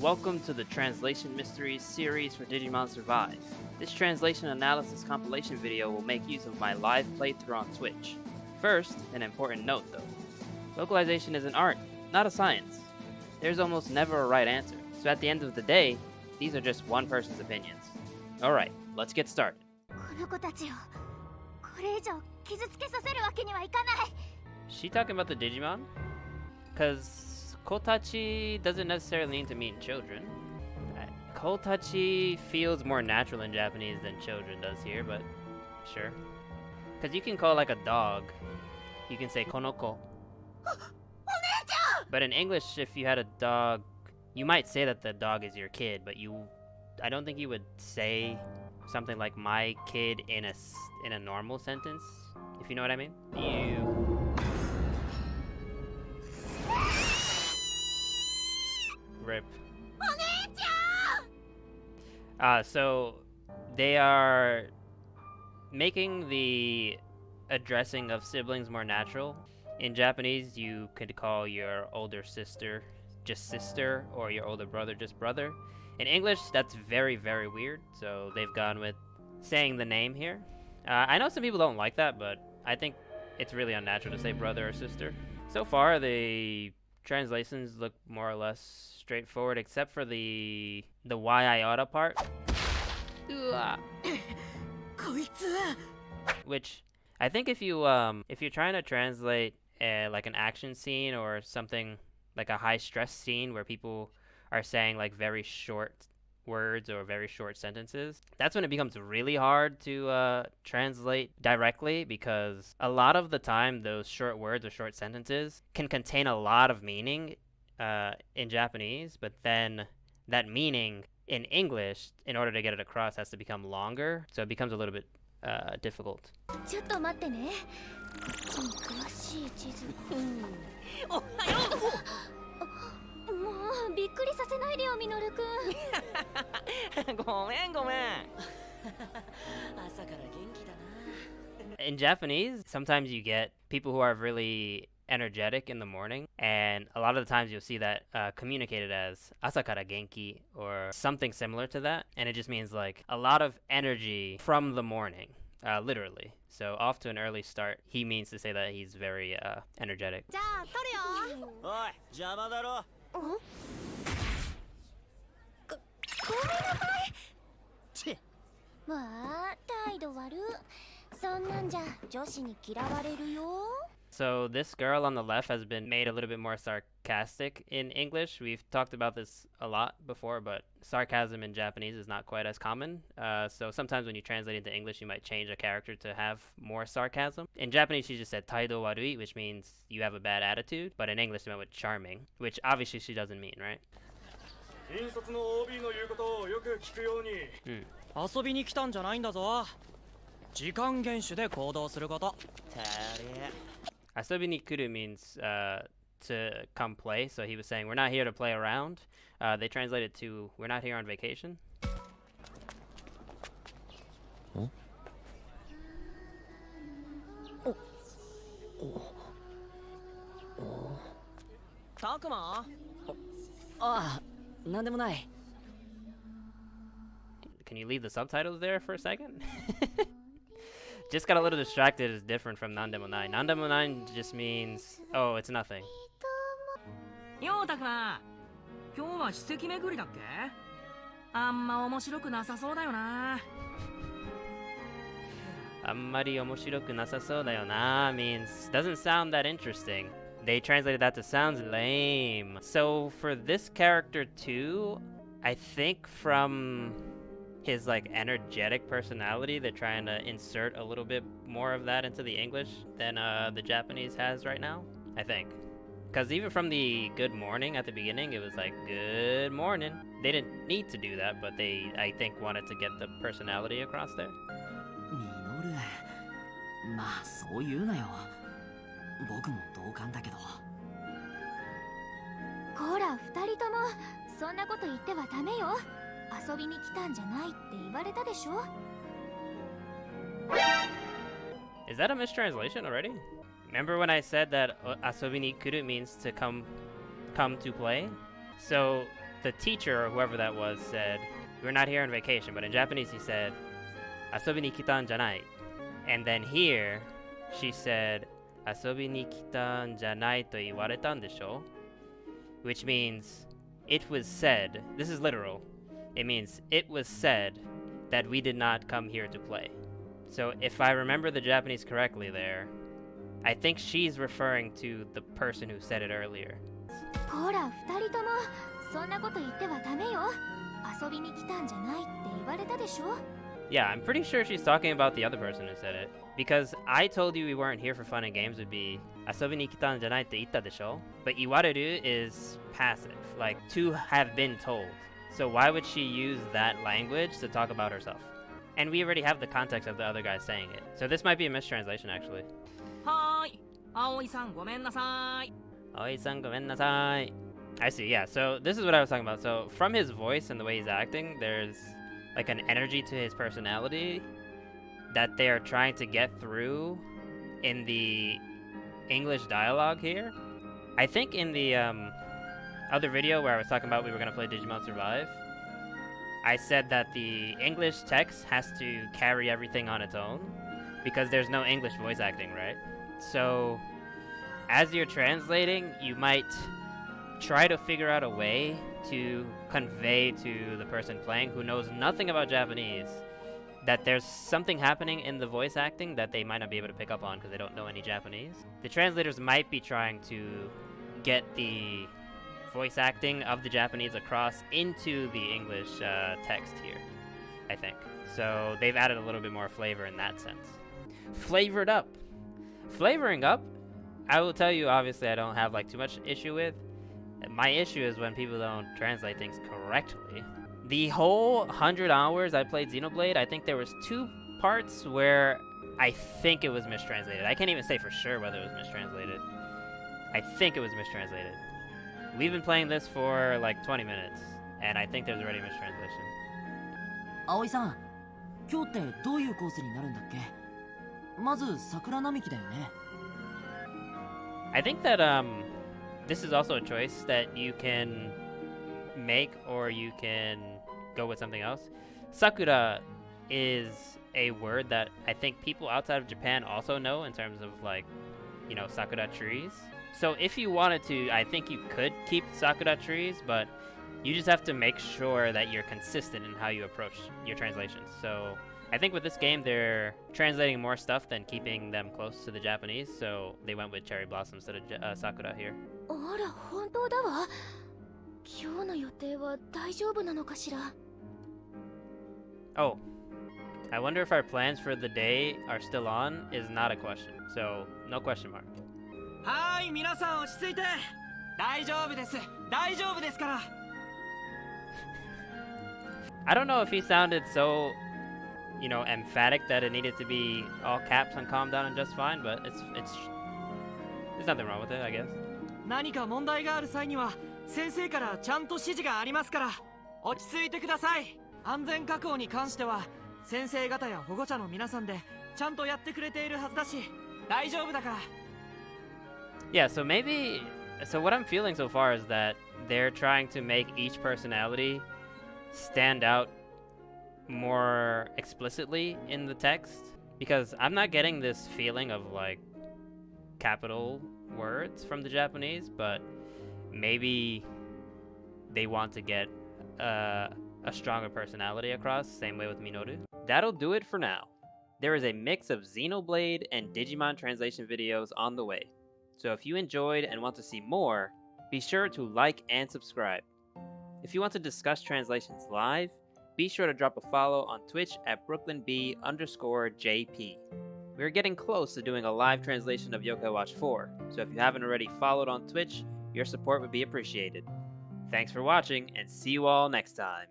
Welcome to the Translation Mysteries series for Digimon Survive. This translation analysis compilation video will make use of my live playthrough on Twitch. First, an important note though. Localization is an art, not a science. There's almost never a right answer, so at the end of the day, these are just one person's opinions. Alright, let's get started. She talking about the Digimon? Cause Kotachi doesn't necessarily need to mean children. Kotachi feels more natural in Japanese than children does here, but sure. Cause you can call like a dog, you can say konoko. But in English, if you had a dog, you might say that the dog is your kid, but I don't think you would say something like my kid in a normal sentence, if you know what I mean. Rip. So they are making the addressing of siblings more natural. In Japanese, you could call your older sister just sister, or your older brother just brother. In English, that's very, very weird, so they've gone with saying the name here. I know some people don't like that, but I think it's really unnatural to say brother or sister. So far, the translations look more or less straightforward, except for the Y iota part. Which I think if you're trying to translate like an action scene or something like a high stress scene where people are saying like very short words or very short sentences, that's when it becomes really hard to translate directly, because a lot of the time those short words or short sentences can contain a lot of meaning in Japanese, but then that meaning in English, in order to get it across, has to become longer, so it becomes a little bit difficult. In Japanese, sometimes you get people who are really energetic in the morning, and a lot of the times you'll see that communicated as asakara genki or something similar to that, and it just means like a lot of energy from the morning, literally. So off to an early start, he means to say that he's very energetic. So this girl on the left has been made a little bit more sarcastic in English. We've talked about this a lot before, but sarcasm in Japanese is not quite as common. So sometimes when you translate into English, you might change a character to have more sarcasm. In Japanese, she just said taido warui, which means you have a bad attitude. But in English, it went with charming, which obviously she doesn't mean, right? Asobi ni kuru means to come play, so he was saying we're not here to play around. They translated to we're not here on vacation. Huh? Takuma? Can you leave the subtitles there for a second? Just got a little distracted. Is different from nandemonai. Nandemonai just means, oh, it's nothing. Yo, Takuma! 今日は史跡巡りだっけ? あんま面白くなさそうだよな. あんまり面白くなさそうだよな means doesn't sound that interesting. They translated that to sounds lame. So for this character too, I think from his like energetic personality, they're trying to insert a little bit more of that into the English than the Japanese has right now, I think. Because even from the good morning at the beginning, it was like, good morning. They didn't need to do that, but they, I think, wanted to get the personality across there. Is that a mistranslation already? Remember when I said that asobi ni kuru means to come to play? So the teacher, or whoever that was, said, "We're not here on vacation," but in Japanese he said, "Asobi ni kitan janai." And then here, she said, "Asobi ni kitan janai to iwaretan desho?" Which means, it was said, this is literal, it means, it was said that we did not come here to play. So if I remember the Japanese correctly there, I think she's referring to the person who said it earlier. ほら、二人ともそんなこと言ってはダメよ。遊びに来たんじゃないって言われたでしょ。 Yeah, I'm pretty sure she's talking about the other person who said it. Because I told you we weren't here for fun and games would be asobi ni kitan janai te itta desho? But iwareru is passive, like to have been told. So why would she use that language to talk about herself? And we already have the context of the other guy saying it. So this might be a mistranslation actually. Hi, Aoi-san, gomen nasai. Aoi-san, gomen nasai. I see, yeah, so this is what I was talking about. So from his voice and the way he's acting, there's like an energy to his personality that they are trying to get through in the English dialogue here. I think in the other video where I was talking about we were going to play Digimon Survive, I said that the English text has to carry everything on its own because there's no English voice acting, right? So as you're translating, you might try to figure out a way to convey to the person playing who knows nothing about Japanese that there's something happening in the voice acting that they might not be able to pick up on because they don't know any Japanese. The translators might be trying to get the voice acting of the Japanese across into the English text here, I think. So they've added a little bit more flavor in that sense. Flavored up. Flavoring up, I will tell you, obviously I don't have like too much issue with. My issue is when people don't translate things correctly. The whole 100 hours I played Xenoblade, I think there was 2 parts where I think it was mistranslated. I can't even say for sure whether it was mistranslated. I think it was mistranslated. We've been playing this for like 20 minutes, and I think there's already a mistranslation. Aoi-san, 今日ってどういうコースになるんだっけ？まず桜並木だよね。I think that this is also a choice that you can make, or you can go with something else. Sakura is a word that I think people outside of Japan also know in terms of like, you know, sakura trees. So if you wanted to, I think you could keep sakura trees, but you just have to make sure that you're consistent in how you approach your translations. So I think with this game, they're translating more stuff than keeping them close to the Japanese, so they went with cherry blossom instead of sakura here. あら、本当だわ。今日の予定は大丈夫なのかしら。 Oh, I wonder if our plans for the day are still on is not a question, so no question mark. はい、皆さん落ち着いて。大丈夫です。大丈夫ですから。 I don't know if he sounded so, you know, emphatic that it needed to be all caps and calm down and just fine, but there's nothing wrong with it, I guess. 何か問題がある際には先生からちゃんと指示がありますから、落ち着いてください。安全確保に関しては先生方や保護者の皆さんでちゃんとやってくれているはずだし、大丈夫だから。 Yeah, so what I'm feeling so far is that they're trying to make each personality stand out more explicitly in the text, because I'm not getting this feeling of like capital words from the Japanese, but maybe they want to get a stronger personality across, same way with Minoru. That'll do it for now. There is a mix of Xenoblade and Digimon translation videos on the way, so if you enjoyed and want to see more, be sure to like and subscribe. If you want to discuss translations live, be sure to drop a follow on Twitch at BrooklynB_JP. We're getting close to doing a live translation of Yokai Watch 4, so if you haven't already followed on Twitch, your support would be appreciated. Thanks for watching, and see you all next time.